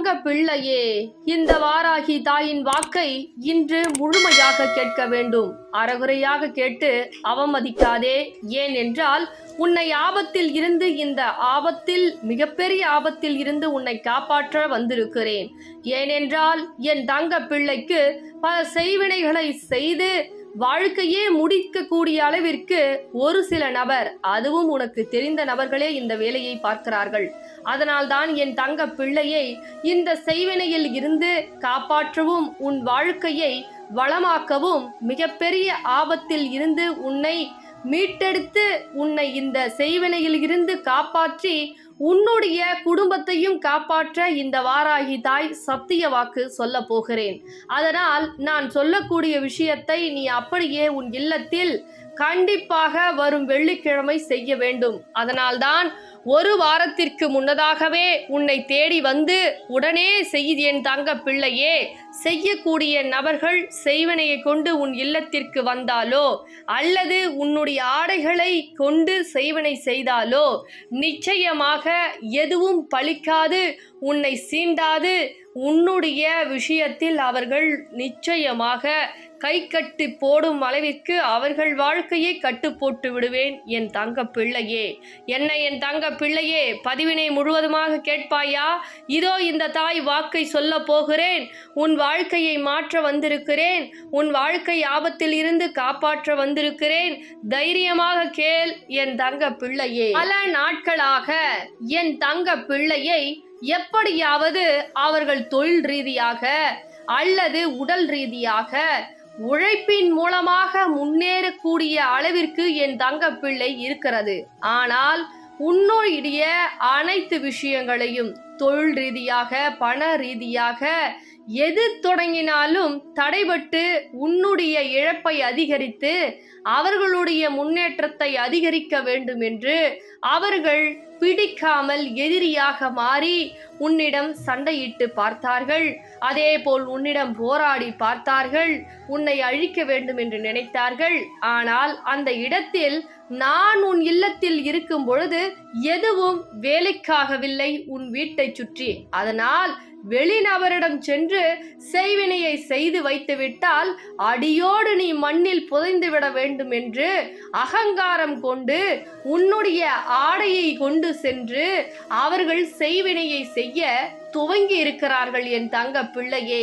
தங்க பிள்ளையே, இந்த வாராகி தாயின் வாக்கை இன்று முழுமையாக கேட்க வேண்டும். அறகுறையாக கேட்டு அவமதிக்காதே. ஏனென்றால் உன்னை ஆபத்தில் இருந்து, இந்த ஆபத்தில், மிகப்பெரிய ஆபத்தில் இருந்து உன்னை காப்பாற்ற வந்திருக்கிறேன். ஏனென்றால் என் தங்க பிள்ளைக்கு பல செய்வினைகளை செய்து வாழ்க்கையே முடிக்கக்கூடிய அளவிற்கு ஒரு சில நபர், அதுவும் உனக்கு தெரிந்த நபர்களே இந்த வேலையை பார்க்கிறார்கள். அதனால்தான் என் தங்க பிள்ளையை இந்த செய்வினையில் இருந்து காப்பாற்றவும், உன் வாழ்க்கையை வளமாக்கவும், மிகப்பெரிய ஆபத்தில் இருந்து உன்னை மீட்டெடுத்து உன்னை இந்த செய்வினையில் இருந்து காப்பாற்றி உன்னுடைய குடும்பத்தையும் காப்பாற்ற இந்த வாராகி தாய் சத்திய வாக்கு சொல்ல போகிறேன். அதனால் நான் சொல்லக்கூடிய விஷயத்தை நீ அப்படியே உன் இல்லத்தில் கண்டிப்பாக வரும் வெள்ளிக்கிழமை செய்ய வேண்டும். அதனால்தான் ஒரு வாரத்திற்கு முன்னதாகவே உன்னை தேடி வந்து உடனே என் தங்க பிள்ளையே, செய்யக்கூடிய நபர்கள் செய்வனையை கொண்டு உன் இல்லத்திற்கு வந்தாலோ அல்லது உன்னுடைய ஆடைகளை கொண்டு செய்வனை செய்தாலோ நிச்சயமாக எதுவும் பலிக்காது, உன்னை சீண்டாது. உன்னுடைய விஷயத்தில் அவர்கள் நிச்சயமாக கை கட்டி போடும் அளவிற்கு அவர்கள் வாழ்க்கையை கட்டு போட்டு விடுவேன் என் தங்க பிள்ளையே. என்ன என் தங்க பிள்ளையே, பதிவினை முழுவதுமாக கேட்பாயா? இதோ இந்த தாய் வாக்கை சொல்ல போகிறேன். உன் வாழ்க்கையை மாற்ற வந்திருக்கிறேன். உன் வாழ்க்கை ஆபத்தில் இருந்து காப்பாற்ற வந்திருக்கிறேன். தைரியமாக கேள் என் தங்க பிள்ளையே. பல நாட்களாக என் தங்க பிள்ளையை எப்படியாவது அவர்கள் தொழில் ரீதியாக அல்லது உடல் ரீதியாக உழைப்பின் மூலமாக முன்னேறக்கூடிய அளவிற்கு என் தங்க பிள்ளை இருக்கிறது. ஆனால் உன்னுடைய அனைத்து விஷயங்களையும் தொழில் ரீதியாக, பண ரீதியாக எது தொடங்கினாலும் தடைபட்டு உன்னுடைய இழப்பை அதிகரித்து அவர்களுடைய முன்னேற்றத்தை அதிகரிக்க வேண்டும் என்று அவர்கள் பிடிக்காமல் எதிரியாக மாறி உன்னிடம் சண்டையிட்டு பார்த்தார்கள். அதே போல் உன்னிடம் போராடி பார்த்தார்கள். உன்னை அழிக்க வேண்டும் என்று நினைத்தார்கள். ஆனால் அந்த இடத்தில் நான் உன் இல்லத்தில் இருக்கும் பொழுது எதுவும் வேலைக்காகவில்லை உன் வீட்டை சுற்றி. அதனால் வெளிநபரிடம் சென்று செய்வினையை செய்து வைத்து விட்டால் அடியோடு நீ மண்ணில் புதைந்து விட வேண்டும் என்று அகங்காரம் கொண்டு உன்னுடைய ஆடையை கொண்டு சென்று அவர்கள் செய்வினையை செய்ய துவங்கி இருக்கிறார்கள் என் தங்க பிள்ளையே.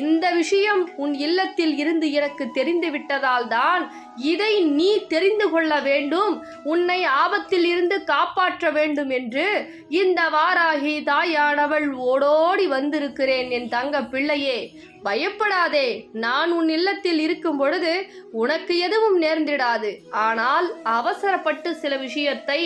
இந்த விஷயம் உன் இல்லத்தில் இருந்து எனக்கு தெரிந்து விட்டதால் தான் இதை நீ தெரிந்து கொள்ள வேண்டும், உன்னை ஆபத்தில் இருந்து காப்பாற்ற வேண்டும் என்று இந்த வாராகி தாயானவள் ஓடோடி வந்திருக்கிறேன் என் தங்க பிள்ளையே. பயப்படாதே. நான் உன் இல்லத்தில் இருக்கும் பொழுது உனக்கு எதுவும் நேர்ந்திடாது. ஆனால் அவசரப்பட்டு சில விஷயத்தை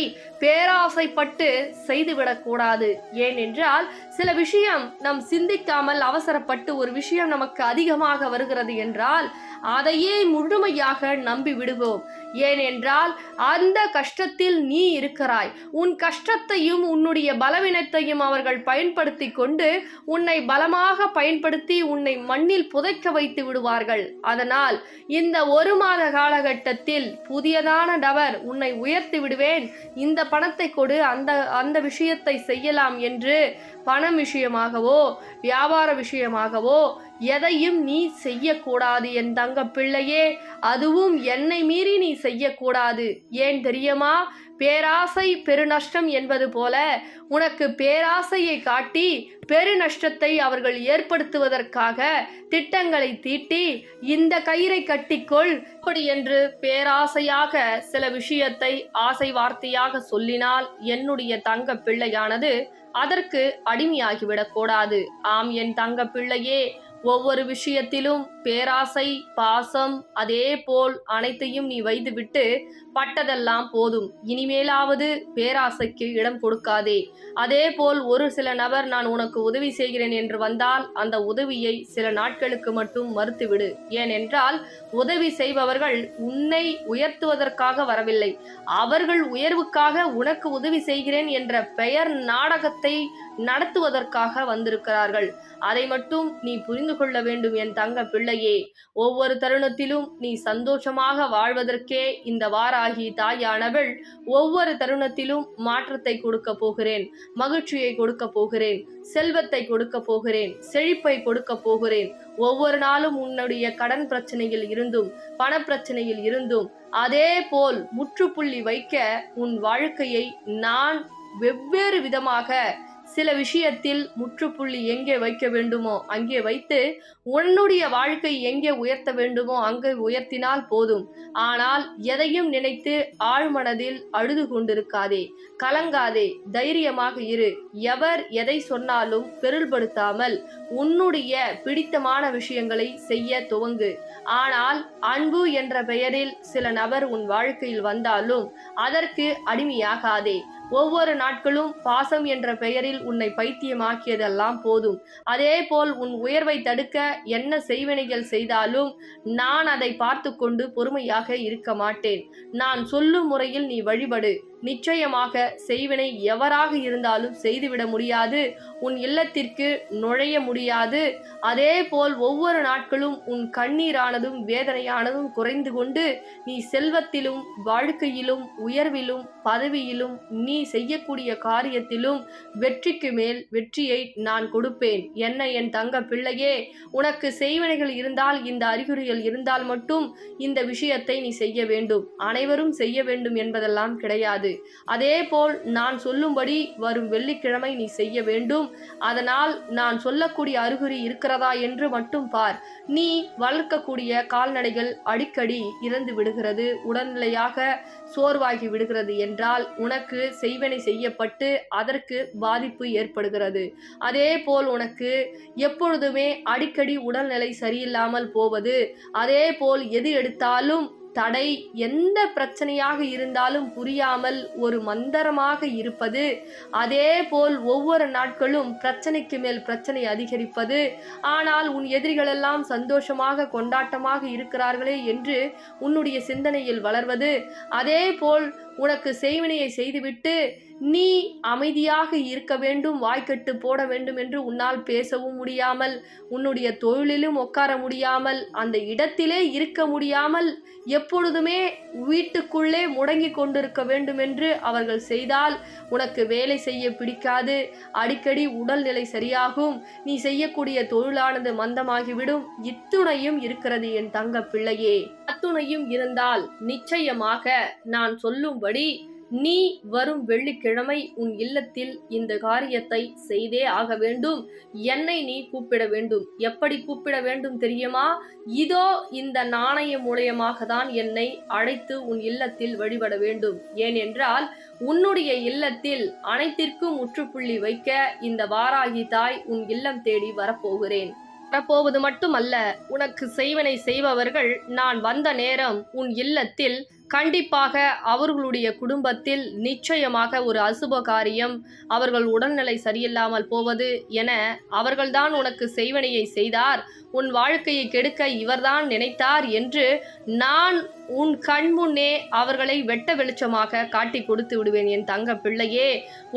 பேராசைப்பட்டு செய்துவிடக்கூடாது. ஏனென்றால் சில விஷயம் நம் சிந்திக்காமல் அவசரப்பட்டு ஒரு விஷயம் நமக்கு அதிகமாக வருகிறது என்றால் அதையே முழுமையாக நம்பி விடுவோம். ஏனென்றால் அந்த கஷ்டத்தில் நீ இருக்கிறாய். உன் கஷ்டத்தையும் உன்னுடைய பலவீனத்தையும் அவர்கள் பயன்படுத்தி கொண்டு உன்னை பலமாக பயன்படுத்தி உன்னை மண்ணில் புதைக்க வைத்து விடுவார்கள். அதனால் இந்த ஒரு மாத காலகட்டத்தில் புதியதான நபர் உன்னை உயர்த்தி விடுவேன், இந்த பணத்தை கொடு, அந்த விஷயத்தை செய்யலாம் என்று பணம் விஷயமாகவோ வியாபார விஷயமாகவோ எதையும் நீ செய்யக்கூடாது என் தங்க பிள்ளையே. அதுவும் என்னை மீறி நீ செய்யக்கூடாது. ஏன் தெரியுமா? பேராசை பெருநஷ்டம் என்பது போல உனக்கு பேராசையை காட்டி பெருநஷ்டத்தை அவர்கள் ஏற்படுத்துவதற்காக திட்டங்களை தீட்டி இந்த கயிறை கட்டிக்கொள் அப்படி என்று பேராசையாக சில விஷயத்தை ஆசை வார்த்தையாக சொல்லினால் என்னுடைய தங்க பிள்ளையானது அதற்கு அடிமையாகிவிடக்கூடாது. ஆம் என் தங்க பிள்ளையே, ஒவ்வொரு விஷயத்திலும் பேராசை, பாசம், அதே போல் அனைத்தையும் நீ வைத்துவிட்டு பட்டதெல்லாம் போதும், இனிமேலாவது பேராசைக்கு இடம் கொடுக்காதே. அதே போல் ஒரு சில நபர் நான் உனக்கு உதவி செய்கிறேன் என்று வந்தால் அந்த உதவியை சில நாட்களுக்கு மட்டும் மறுத்துவிடு. ஏனென்றால் உதவி செய்பவர்கள் உன்னை உயர்த்துவதற்காக வரவில்லை, அவர்கள் உயர்வுக்காக உனக்கு உதவி செய்கிறேன் என்ற பெயர் நாடகத்தை நடத்துவதற்காக வந்திருக்கிறார்கள். அதை மட்டும் நீ புரிந்து புரிந்து கொள்ள வேண்டும் என் தங்க பிள்ளையே. ஒவ்வொரு தருணத்திலும் நீ சந்தோஷமாக வாழ்வதற்கே இந்த வாராகி தாயானவள் ஒவ்வொரு தருணத்திலும் மாற்றத்தை கொடுக்க போகிறேன், மகிழ்ச்சியை கொடுக்க போகிறேன், செல்வத்தை கொடுக்க போகிறேன், செழிப்பை கொடுக்க போகிறேன். ஒவ்வொரு நாளும் உன்னுடைய கடன் பிரச்சனையில் இருந்தும் பணப்பிரச்சனையில் இருந்தும் அதே போல் முற்றுப்புள்ளி வைக்க உன் வாழ்க்கையை நான் வெவ்வேறு விதமாக சில விஷயத்தில் முற்றுப்புள்ளி எங்கே வைக்க வேண்டுமோ அங்கே வைத்து உன்னுடைய வாழ்க்கை எங்கே உயர்த்த வேண்டுமோ அங்கே உயர்த்தினால் போதும். ஆனால் எதையும் நினைத்து ஆழ்மனதில் அழுது கொண்டிருக்காதே, கலங்காதே, தைரியமாக இரு. எவர் எதை சொன்னாலும் பெருள்படுத்தாமல் உன்னுடைய பிடித்தமான விஷயங்களை செய்ய துவங்கு. ஆனால் அன்பு என்ற பெயரில் சில நபர் உன் வாழ்க்கையில் வந்தாலும் அதற்கு அடிமையாகாதே. ஒவ்வொரு நாட்களும் பாசம் என்ற பெயரில் உன்னை பைத்தியமாக்கியதெல்லாம் போதும். அதே போல் உன் உயர்வை தடுக்க என்ன செய்வினைகள் செய்தாலும் நான் அதை பார்த்து கொண்டு பொறுமையாக இருக்க மாட்டேன். நான் சொல்லும் முறையில் நீ வழிபடு. நிச்சயமாக செய்வினை எவராக இருந்தாலும் செய்துவிட முடியாது, உன் இல்லத்திற்கு நுழைய முடியாது. அதே போல் ஒவ்வொரு நாட்களும் உன் கண்ணீரானதும் வேதனையானதும் குறைந்து கொண்டு நீ செல்வத்திலும் வாழ்க்கையிலும் உயர்விலும் பதவியிலும் நீ செய்யக்கூடிய காரியத்திலும் வெற்றிக்கு மேல் வெற்றியை நான் கொடுப்பேன். என்ன என் தங்க பிள்ளையே, உனக்கு செய்வினைகள் இருந்தால், இந்த அறிகுறிகள் இருந்தால் மட்டும் இந்த விஷயத்தை நீ செய்ய வேண்டும். அனைவரும் செய்ய வேண்டும் என்பதெல்லாம் கிடையாது. அதே போல் நான் சொல்லும்படி வரும் வெள்ளிக்கிழமை நீ செய்ய வேண்டும். அதனால் நான் சொல்லக்கூடிய அறிகுறி இருக்கிறதா என்று மட்டும் பார். நீ வளர்க்கக்கூடிய கால்நடைகள் அடிக்கடி இறந்து விடுகிறது, உடல்நிலையாக சோர்வாகி விடுகிறது என்றால் உனக்கு செய்வினை செய்யப்பட்டு அதற்கு பாதிப்பு ஏற்படுகிறது. அதே போல் உனக்கு எப்பொழுதுமே அடிக்கடி உடல்நிலை சரியில்லாமல் போவது, அதே போல் எது எடுத்தாலும் தடை, எந்த பிரச்சனையாக இருந்தாலும் புரியாமல் ஒரு மந்தரமாக இருப்பது, அதே போல் ஒவ்வொரு நாட்களும் பிரச்சனைக்கு மேல் பிரச்சனை அதிகரிப்பது, ஆனால் உன் எதிரிகளெல்லாம் சந்தோஷமாக கொண்டாட்டமாக இருக்கிறார்களே என்று உன்னுடைய சிந்தனையில் வளர்வது, அதே போல் உனக்கு செய்வினையை செய்துவிட்டு நீ அமைதியாக இருக்க வேண்டும், வாய்க்கட்டு போட வேண்டும் என்று உன்னால் பேசவும் முடியாமல், உன்னுடைய தொழிலிலும் உட்கார முடியாமல், அந்த இடத்திலே இருக்க முடியாமல், எப்பொழுதுமே வீட்டுக்குள்ளே முடங்கி கொண்டிருக்க வேண்டும் என்று அவர்கள் செய்தால் உனக்கு வேலை செய்ய பிடிக்காது, அடிக்கடி உடல்நிலை சரியாகும், நீ செய்யக்கூடிய தொழிலானது மந்தமாகிவிடும். இத்துணையும் இருக்கிறது என் தங்க பிள்ளையே. அத்துணையும் இருந்தால் நிச்சயமாக நான் சொல்லும்படி நீ வரும் வெள்ளிக்கிழமை உன் இல்லத்தில் இந்த காரியத்தை செய்தே ஆக வேண்டும். என்னை நீ கூப்பிட வேண்டும். எப்படி கூப்பிட வேண்டும் தெரியுமா? இதோ இந்த நாணயம் மூலயமாக தான் என்னை அழைத்து உன் இல்லத்தில் வழிபட வேண்டும். ஏனென்றால் உன்னுடைய இல்லத்தில் அனைத்திற்கும் முற்றுப்புள்ளி வைக்க இந்த வாராகி தாய் உன் இல்லம் தேடி வரப்போகிறேன். வரப்போவது மட்டுமல்ல, உனக்கு செய்வனை செய்பவர்கள் நான் வந்த நேரம் உன் இல்லத்தில் கண்டிப்பாக அவர்களுடைய குடும்பத்தில் நிச்சயமாக ஒரு அசுப காரியம், அவர்கள் உடல்நிலை சரியில்லாமல் போவது என அவர்கள்தான் உனக்கு செய்வனையை செய்தார், உன் வாழ்க்கையை கெடுக்க இவர்தான் நினைத்தார் என்று நான் உன் கண் முன்னே அவர்களை வெட்ட வெளிச்சமாக காட்டி கொடுத்து விடுவேன் என் தங்க பிள்ளையே.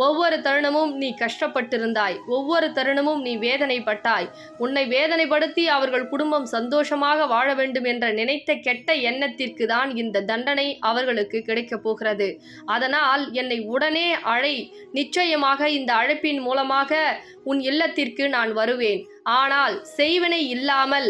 ஒவ்வொரு தருணமும் நீ கஷ்டப்பட்டிருந்தாய், ஒவ்வொரு தருணமும் நீ வேதனைப்பட்டாய். உன்னை வேதனைப்படுத்தி அவர்கள் குடும்பம் சந்தோஷமாக வாழ வேண்டும் என்ற நினைத்த கெட்ட எண்ணத்திற்கு தான் இந்த தண்டனை அவர்களுக்கு கிடைக்கப் போகிறது. அதனால் என்னை உடனே அழை. நிச்சயமாக இந்த அழைப்பின் மூலமாக உன் இல்லத்திற்கு நான் வருவேன். ஆனால் செய்வினை இல்லாமல்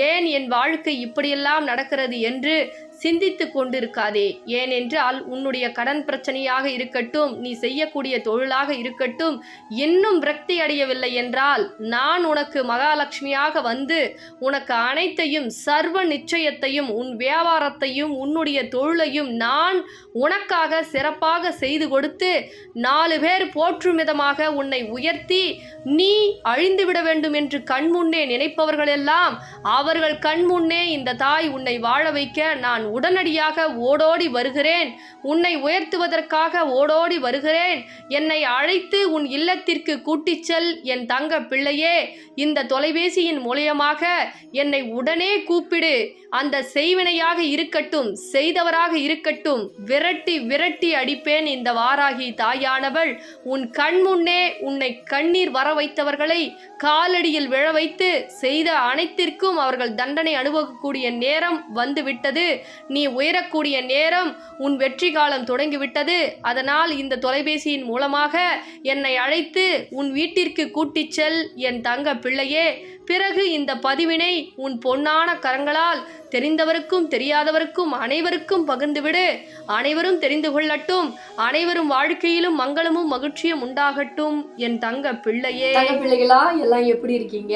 ஏன் என் வாழ்க்கை இப்படியெல்லாம் நடக்கிறது என்று சிந்தித்து கொண்டிருக்காதே. ஏனென்றால் உன்னுடைய கடன் பிரச்சனையாக இருக்கட்டும், நீ செய்யக்கூடிய தொழிலாக இருக்கட்டும், இன்னும் விரக்தி அடையவில்லை என்றால் நான் உனக்கு மகாலட்சுமியாக வந்து உனக்கு அனைத்தையும் சர்வ நிச்சயத்தையும் உன் வியாபாரத்தையும் உன்னுடைய தொழிலையும் நான் உனக்காக சிறப்பாக செய்து கொடுத்து 4 பேர் போற்றும் விதமாக உன்னை உயர்த்தி நீ அழிந்துவிட வேண்டும் என்று கண்முன்னே நினைப்பவர்களெல்லாம் அவர்கள் கண்முன்னே இந்த தாய் உன்னை வாழ வைக்க நான் உடனடியாக ஓடோடி வருகிறேன். உன்னை உயர்த்துவதற்காக ஓடோடி வருகிறேன். என்னை அழைத்து உன் இல்லத்திற்கு கூட்டிச் செல் என் தங்க பிள்ளையே. இந்த தொலைபேசியின் மூலியமாக என்னை உடனே கூப்பிடு. அந்த செய்வினையாக இருக்கட்டும், செய்தவராக இருக்கட்டும், விரட்டி விரட்டி அடிப்பேன். இந்த வாராகி தாயானவள் உன் கண் முன்னே உன்னை கண்ணீர் வர வைத்தவர்களை காலடியில் விழ வைத்து செய்த அனைத்திற்கும் அவர்கள் தண்டனை அனுபவிக்கக்கூடிய நேரம் வந்துவிட்டது. நீ உயரக்கூடிய நேரம், உன் வெற்றி காலம் தொடங்கிவிட்டது. அதனால் இந்த தொலைபேசியின் மூலமாக என்னை அழைத்து உன் வீட்டிற்கு கூட்டிச் செல் என் தங்க பிள்ளையே. பிறகு இந்த பதிவினை உன் பொன்னான கரங்களால் தெரிந்தவருக்கும் தெரியாதவருக்கும் அனைவருக்கும் பகிர்ந்துவிடு. அனைவரும் தெரிந்து கொள்ளட்டும். அனைவரும் வாழ்க்கையிலும் மங்களமும் மகிழ்ச்சியும் உண்டாகட்டும் என் தங்க பிள்ளையே. தங்க பிள்ளைகளா எல்லாம் எப்படி இருக்கீங்க?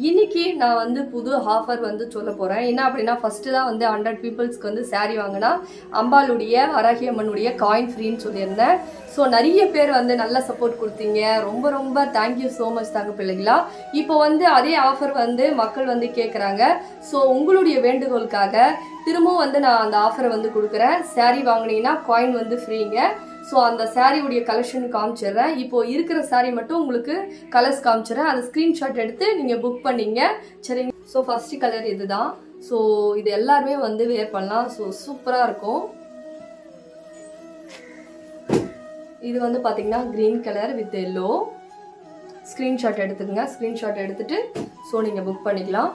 இன்னைக்கு நான் புது ஆஃபர் சொல்ல போறேன். என்ன அப்படின்னா, ஃபர்ஸ்ட் தான் 100 பீப்புள்ஸ்க்கு saree வாங்கினா அம்பாளுடைய வராகி அம்மனுடைய காயின் ஃப்ரீன்னு சொல்லியிருந்தேன். ஸோ நிறைய பேர் நல்ல சப்போர்ட் கொடுத்தீங்க. ரொம்ப ரொம்ப தேங்க்யூ ஸோ மச் தங்க பிள்ளைகளா. இப்போ அதே ஆஃபர் மக்கள் கேட்குறாங்க. ஸோ உங்களுடைய வேண்டுகோளுக்காக திரும்பவும் நான் அந்த ஆஃபரை கொடுக்குறேன். saree வாங்கினீங்கன்னா காயின் ஃப்ரீங்க. ஸோ அந்த சாரியுடைய கலெக்ஷன் காமிச்சிடுறேன். இப்போ இருக்கிற சாரி மட்டும் உங்களுக்கு கலர்ஸ் காமிச்சிடுறேன். அதை ஸ்க்ரீன்ஷாட் எடுத்து நீங்கள் புக் பண்ணிங்க. சரிங்க. ஸோ ஃபர்ஸ்ட் கலர் இதுதான். ஸோ இது எல்லாருமே வேர் பண்ணலாம். ஸோ சூப்பராக இருக்கும். இது பார்த்தீங்கன்னா green colour with yellow. Screenshot எடுத்துக்கங்க. ஸ்க்ரீன்ஷாட் எடுத்துட்டு ஸோ நீங்கள் புக் பண்ணிக்கலாம்.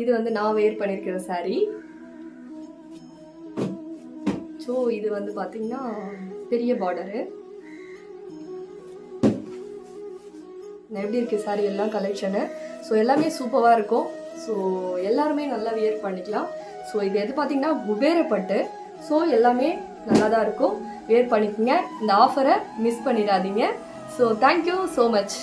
இது நான் வேர் பண்ணியிருக்கிற சாரி. ஸோ இது பார்த்தீங்கன்னா பெரிய பார்டரு. எப்படி இருக்குது சாரி எல்லாம் கலெக்ஷனு. ஸோ எல்லாமே சூப்பராக இருக்கும். ஸோ எல்லாருமே நல்லா வியர் பண்ணிக்கலாம். ஸோ இது எது பார்த்தீங்கன்னா குபேரப்பட்டு. ஸோ எல்லாமே நல்லா தான் இருக்கும். வியர் பண்ணிக்கோங்க. இந்த ஆஃபரை மிஸ் பண்ணிடாதீங்க. So thank you so much.